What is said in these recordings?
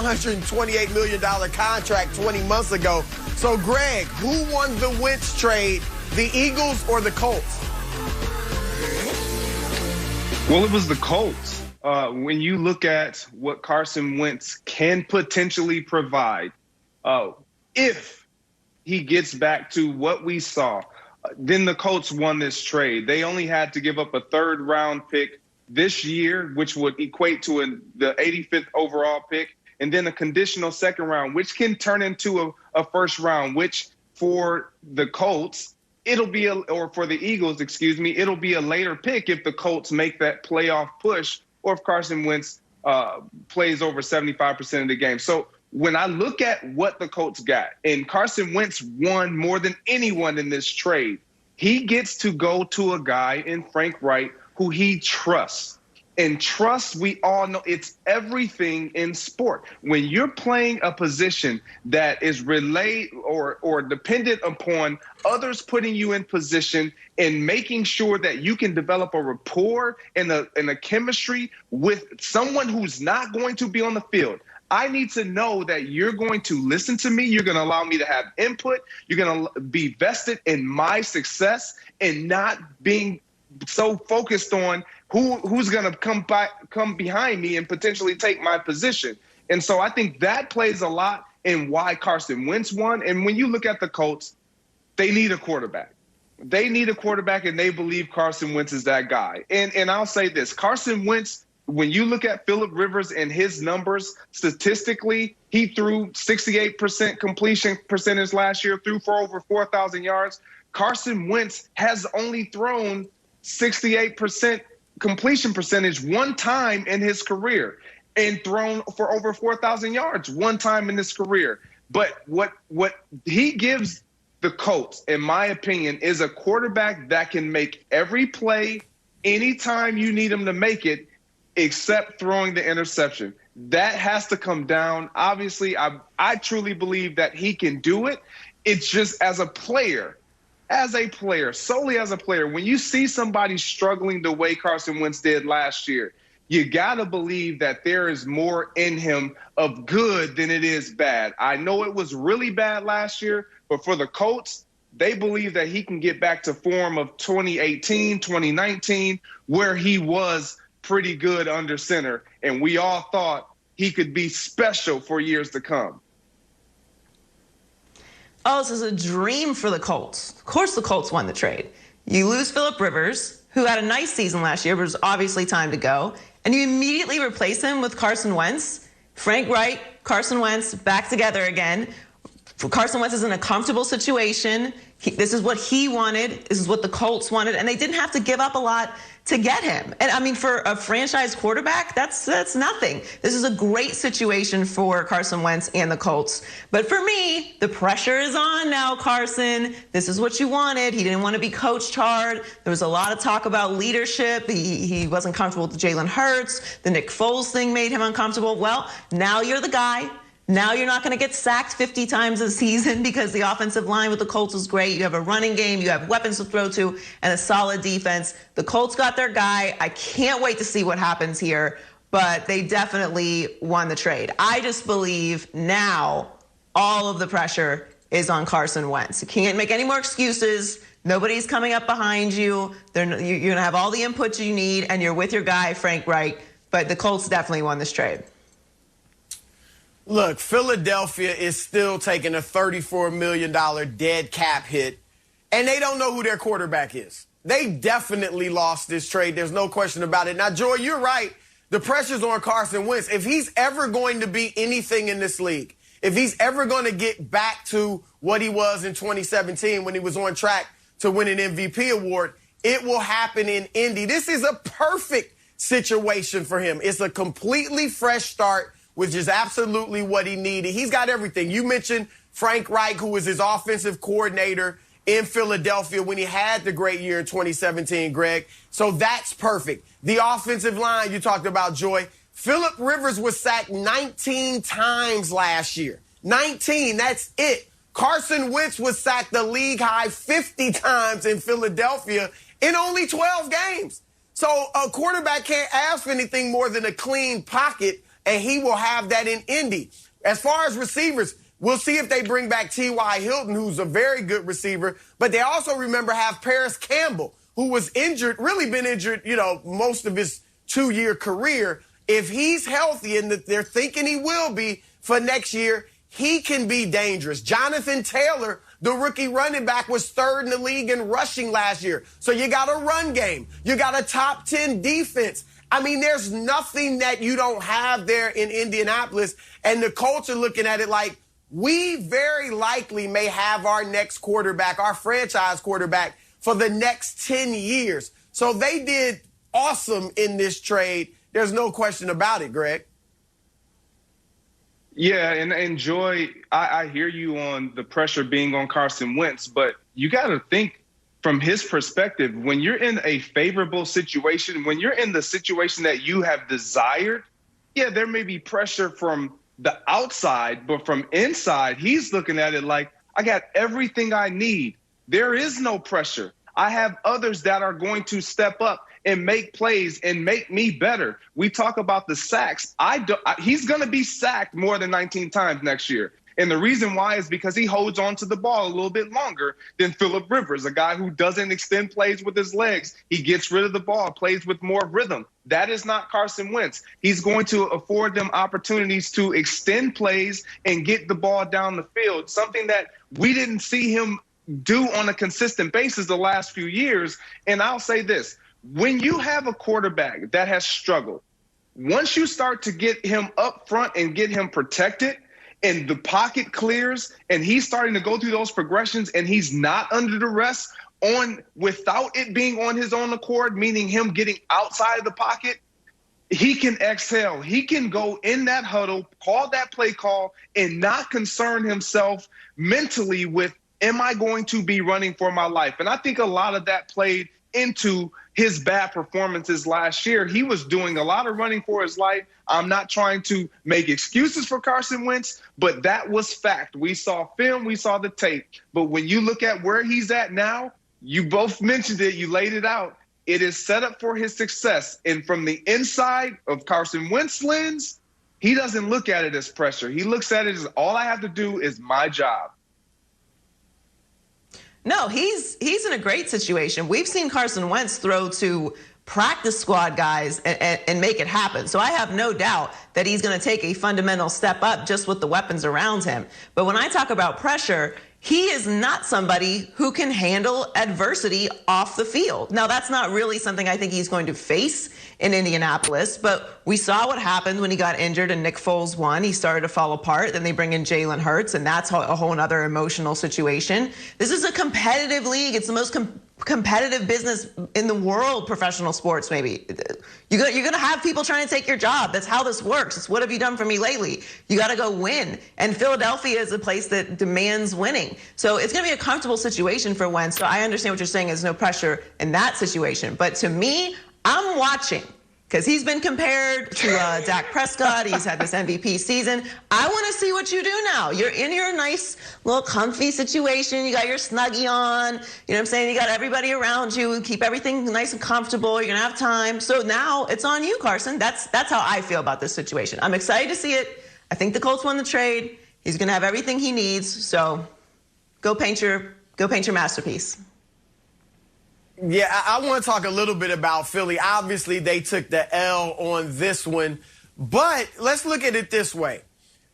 $128 million contract 20 months ago. So, Greg, who won the Wentz trade, the Eagles or the Colts? Well, it was the Colts. When you look at what Carson Wentz can potentially provide, if he gets back to what we saw, then the Colts won this trade. They only had to give up a third-round pick this year, which would equate to the 85th overall pick, and then a conditional second round, which can turn into a first round, which for the Colts, or for the Eagles, it'll be a later pick if the Colts make that playoff push or if Carson Wentz plays over 75% of the game. So when I look at what the Colts got, and Carson Wentz won more than anyone in this trade, he gets to go to a guy in Frank Reich who he trusts. And trust, we all know, it's everything in sport. When you're playing a position that is relayed or dependent upon others putting you in position and making sure that you can develop a rapport and a chemistry with someone who's not going to be on the field, I need to know that you're going to listen to me. You're going to allow me to have input. You're going to be vested in my success and not being so focused on who's going to come behind me and potentially take my position. And so I think that plays a lot in why Carson Wentz won. And when you look at the Colts, they need a quarterback. They need a quarterback, and they believe Carson Wentz is that guy. And I'll say this, Carson Wentz, when you look at Phillip Rivers and his numbers, statistically, he threw 68% completion percentage last year, threw for over 4,000 yards. Carson Wentz has only thrown 68% completion percentage one time in his career and thrown for over 4,000 yards one time in his career. But what he gives the Colts, in my opinion, is a quarterback that can make every play anytime you need him to make it, except throwing the interception. That has to come down. Obviously, I truly believe that he can do it. It's just as a player, solely as a player, when you see somebody struggling the way Carson Wentz did last year, you got to believe that there is more in him of good than it is bad. I know it was really bad last year, but for the Colts, they believe that he can get back to form of 2018, 2019, where he was pretty good under center, and we all thought he could be special for years to come. Oh, this is a dream for the Colts. Of course the Colts won the trade. You lose Phillip Rivers, who had a nice season last year, but it was obviously time to go, and you immediately replace him with Carson Wentz. Frank Reich, Carson Wentz, back together again. Carson Wentz is in a comfortable situation. This is what he wanted. This is what the Colts wanted, and they didn't have to give up a lot to get him. And I mean, for a franchise quarterback, that's nothing. This is a great situation for Carson Wentz and the Colts. But for me, the pressure is on now, Carson. This is what you wanted. He didn't want to be coached hard. There was a lot of talk about leadership. He wasn't comfortable with Jalen Hurts. The Nick Foles thing made him uncomfortable. Well, now you're the guy. Now you're not going to get sacked 50 times a season because the offensive line with the Colts is great. You have a running game, you have weapons to throw to, and a solid defense. The Colts got their guy. I can't wait to see what happens here, but they definitely won the trade. I just believe now all of the pressure is on Carson Wentz. You can't make any more excuses. Nobody's coming up behind you. You're going to have all the input you need, and you're with your guy, Frank Reich. But the Colts definitely won this trade. Look, Philadelphia is still taking a $34 million dead cap hit, and they don't know who their quarterback is. They definitely lost this trade. There's no question about it. Now, Joy, you're right. The pressure's on Carson Wentz. If he's ever going to be anything in this league, if he's ever going to get back to what he was in 2017 when he was on track to win an MVP award, it will happen in Indy. This is a perfect situation for him. It's a completely fresh start, which is absolutely what he needed. He's got everything. You mentioned Frank Reich, who was his offensive coordinator in Philadelphia when he had the great year in 2017, Greg. So that's perfect. The offensive line you talked about, Joy. Phillip Rivers was sacked 19 times last year. 19, that's it. Carson Wentz was sacked the league high 50 times in Philadelphia in only 12 games. So a quarterback can't ask for anything more than a clean pocket and he will have that in Indy. As far as receivers, we'll see if they bring back T.Y. Hilton, who's a very good receiver, but they also remember have Paris Campbell, who was injured, really been injured, most of his 2-year career. If he's healthy, and they're thinking he will be for next year, he can be dangerous. Jonathan Taylor, the rookie running back, was 3rd in the league in rushing last year. So you got a run game. You got a top 10 defense. I mean, there's nothing that you don't have there in Indianapolis. And the Colts are looking at it like, we very likely may have our next quarterback, our franchise quarterback, for the next 10 years. So they did awesome in this trade. There's no question about it, Greg. Yeah, and Joy, I hear you on the pressure being on Carson Wentz, but you got to think from his perspective, when you're in a favorable situation, when you're in the situation that you have desired, yeah, there may be pressure from the outside, but from inside, he's looking at it like, I got everything I need. There is no pressure. I have others that are going to step up and make plays and make me better. We talk about the sacks. He's going to be sacked more than 19 times next year. And the reason why is because he holds on to the ball a little bit longer than Phillip Rivers, a guy who doesn't extend plays with his legs. He gets rid of the ball, plays with more rhythm. That is not Carson Wentz. He's going to afford them opportunities to extend plays and get the ball down the field, something that we didn't see him do on a consistent basis the last few years. And I'll say this. When you have a quarterback that has struggled, once you start to get him up front and get him protected and the pocket clears and he's starting to go through those progressions and he's not under duress without it being on his own accord, meaning him getting outside of the pocket, he can exhale. He can go in that huddle, call that play call, and not concern himself mentally with, am I going to be running for my life? And I think a lot of that played into his bad performances last year. He was doing a lot of running for his life. I'm not trying to make excuses for Carson Wentz, but that was fact. We saw film, we saw the tape. But when you look at where he's at now, you both mentioned it, you laid it out. It is set up for his success. And from the inside of Carson Wentz's lens, he doesn't look at it as pressure. He looks at it as all I have to do is my job. No, he's in a great situation. We've seen Carson Wentz throw to practice squad guys and make it happen. So I have no doubt that he's going to take a fundamental step up just with the weapons around him. But when I talk about pressure, he is not somebody who can handle adversity off the field. Now, that's not really something I think he's going to face in Indianapolis, but we saw what happened when he got injured and Nick Foles won. He started to fall apart. Then they bring in Jalen Hurts, and that's a whole other emotional situation. This is a competitive league. It's the most competitive business in the world, professional sports, maybe. You're going to have people trying to take your job. That's how this works. It's what have you done for me lately? You got to go win. And Philadelphia is a place that demands winning. So it's going to be a comfortable situation for Wentz. So I understand what you're saying. There's no pressure in that situation. But to me, I'm watching because he's been compared to Dak Prescott. He's had this MVP season. I want to see what you do now. You're in your nice little comfy situation. You got your Snuggie on. You know what I'm saying? You got everybody around you. Keep everything nice and comfortable. You're going to have time. So now it's on you, Carson. That's how I feel about this situation. I'm excited to see it. I think the Colts won the trade. He's going to have everything he needs. So go paint your masterpiece. Yeah, I want to talk a little bit about Philly. Obviously, they took the L on this one, but let's look at it this way.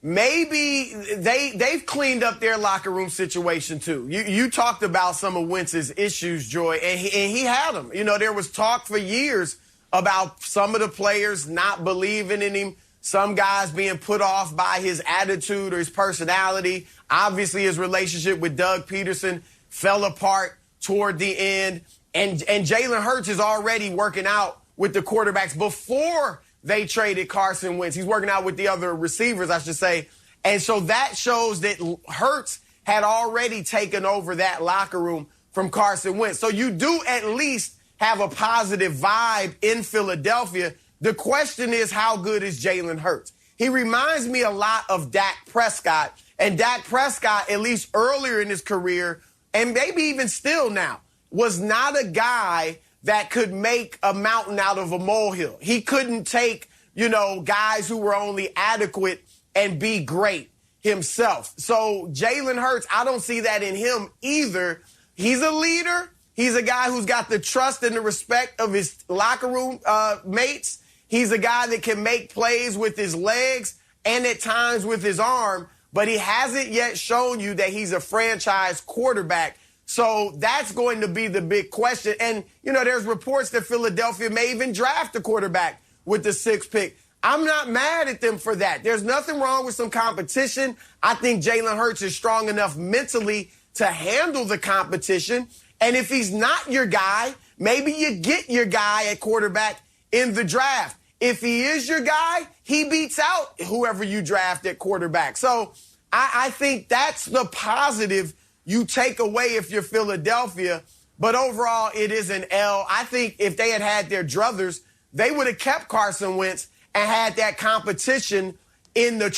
Maybe they've cleaned up their locker room situation too. You talked about some of Wentz's issues, Joy, and he had them. You know, there was talk for years about some of the players not believing in him, some guys being put off by his attitude or his personality. Obviously, his relationship with Doug Peterson fell apart toward the end. And Jalen Hurts is already working out with the quarterbacks before they traded Carson Wentz. He's working out with the other receivers, I should say. And so that shows that Hurts had already taken over that locker room from Carson Wentz. So you do at least have a positive vibe in Philadelphia. The question is, how good is Jalen Hurts? He reminds me a lot of Dak Prescott. And Dak Prescott, at least earlier in his career, and maybe even still now, was not a guy that could make a mountain out of a molehill. He couldn't take, guys who were only adequate and be great himself. So Jalen Hurts, I don't see that in him either. He's a leader. He's a guy who's got the trust and the respect of his locker room mates. He's a guy that can make plays with his legs and at times with his arm, but he hasn't yet shown you that he's a franchise quarterback. So that's going to be the big question. And, there's reports that Philadelphia may even draft a quarterback with the 6th pick. I'm not mad at them for that. There's nothing wrong with some competition. I think Jalen Hurts is strong enough mentally to handle the competition. And if he's not your guy, maybe you get your guy at quarterback in the draft. If he is your guy, he beats out whoever you draft at quarterback. So I think that's the positive you take away if you're Philadelphia. But overall, it is an L. I think if they had their druthers, they would have kept Carson Wentz and had that competition in the